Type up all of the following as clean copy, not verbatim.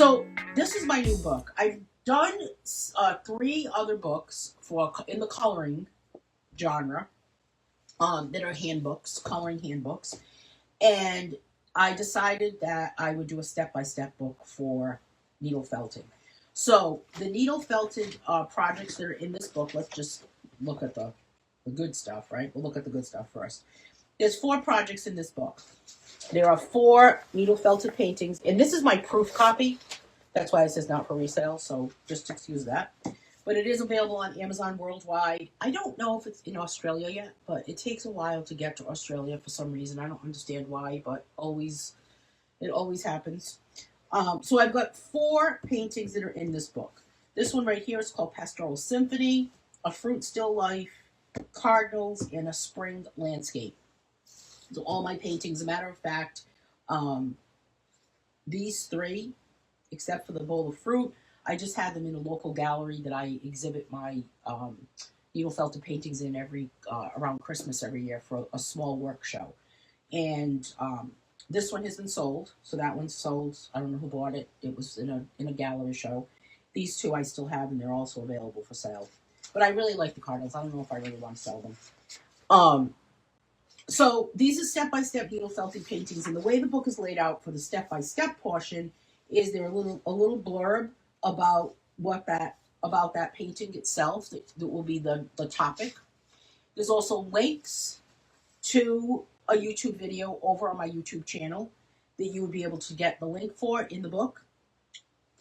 So this is my new book. I've done three other books for in the coloring genre that are handbooks, coloring handbooks, and I decided that I would do a step-by-step book for needle felting. So the needle felted projects that are in this book. Let's just look at the good stuff, right? We'll look at the good stuff first. There's four projects in this book. There are four needle felted paintings, and this is my proof copy. That's why it says not for resale, so just excuse that. But it is available on Amazon worldwide. I don't know if it's in Australia yet, but it takes a while to get to Australia for some reason. I don't understand why, but it always happens. So I've got four paintings that are in this book. This one right here is called Pastoral Symphony, A Fruit Still Life, Cardinals, and a Spring Landscape. So all my paintings, as a matter of fact, these three, except for the bowl of fruit, I just had them in a local gallery that I exhibit my needle felted paintings in every around Christmas every year for a small work show. And this one has been sold, so that one's sold. I don't know who bought it. It was in a gallery show. These two I still have, and they're also available for sale. But I really like the cardinals. I don't know if I really want to sell them. So these are step-by-step needle felting paintings, and the way the book is laid out for the step-by-step portion is there a little blurb about that painting itself that will be the topic. There's also links to a YouTube video over on my YouTube channel that you would be able to get the link for in the book.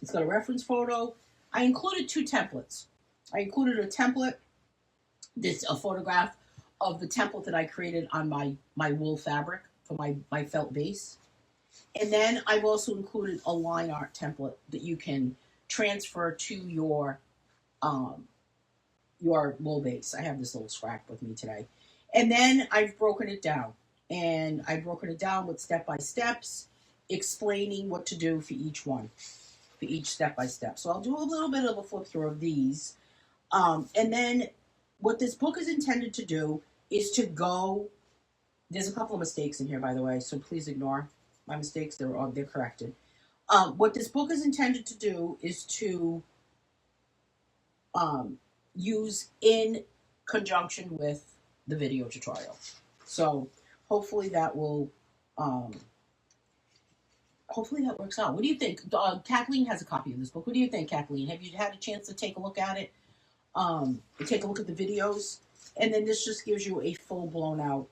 It's got a reference photo. I included two templates. I included a template, a photograph of the template that I created on my wool fabric for my felt base. And then I've also included a line art template that you can transfer to your wool base. I have this little scrap with me today. And then I've broken it down. And I've broken it down with step-by-steps, explaining what to do for each one, for each step-by-step. So I'll do a little bit of a flip through of these. And then what this book is intended to do is to go, there's a couple of mistakes in here, by the way, so please ignore my mistakes. They're corrected. What this book is intended to do is to use in conjunction with the video tutorial. So hopefully that will, hopefully that works out. What do you think? Kathleen has a copy of this book. What do you think, Kathleen? Have you had a chance to take a look at it? Take a look at the videos? And then this just gives you a full blown out,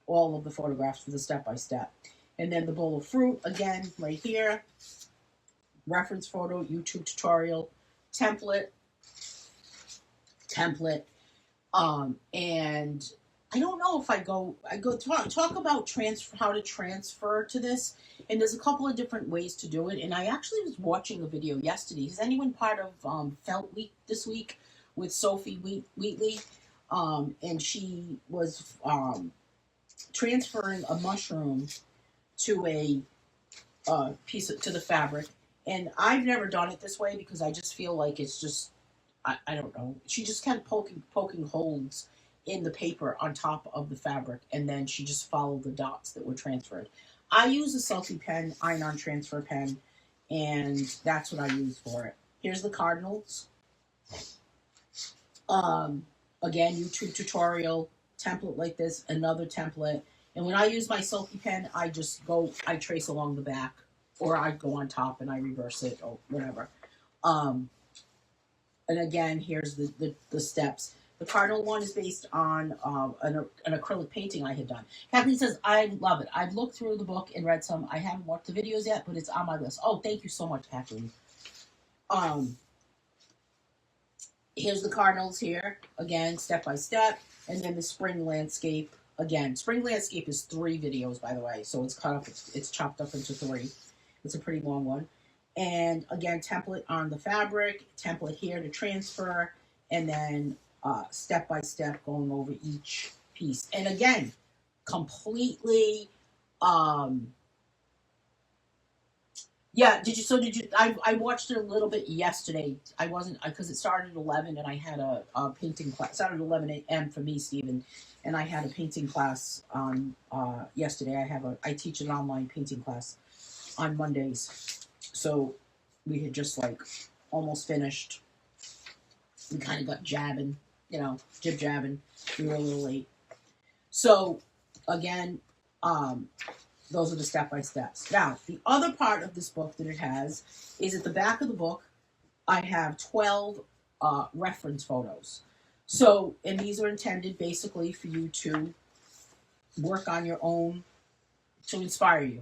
all of the photographs for the step-by-step. And then the bowl of fruit, again, right here. Reference photo, YouTube tutorial, template. And I don't know if I go talk about how to transfer to this. And there's a couple of different ways to do it. And I actually was watching a video yesterday. Is anyone part of Felt Week this week with Sophie Wheatley? And she was transferring a mushroom to a to the fabric. And I've never done it this way because I just feel like it's just, I don't know. She just kept poking holes in the paper on top of the fabric, and then she just followed the dots that were transferred. I use a Selfie pen, iron-on transfer pen, and that's what I use for it. Here's the cardinals. Again, YouTube tutorial, template like this, another template. And when I use my Selfie pen, I trace along the back, or I go on top and I reverse it, or whatever. And again, here's the steps. The cardinal one is based on an acrylic painting I had done. Kathleen says, I love it. I've looked through the book and read some. I haven't watched the videos yet, but it's on my list. Oh, thank you so much, Kathleen. Here's the cardinals here, again, step by step, and then the spring landscape. Again, spring landscape is 3 videos, by the way, so it's cut up. It's chopped up into 3. It's a pretty long one. And again, template on the fabric, template here to transfer, and then step by step going over each piece. And again, completely. Yeah, did you? I watched it a little bit yesterday. I wasn't, because it started at 11 and I had a painting class. It started at 11 a.m. for me, Stephen, and I had a painting class on yesterday. I teach an online painting class on Mondays. So we had just like almost finished. We kind of got jabbing, jib jabbing. We were a little late. So again, those are the step-by-steps. Now, the other part of this book that it has is at the back of the book, I have 12 reference photos. So, and these are intended basically for you to work on your own, to inspire you.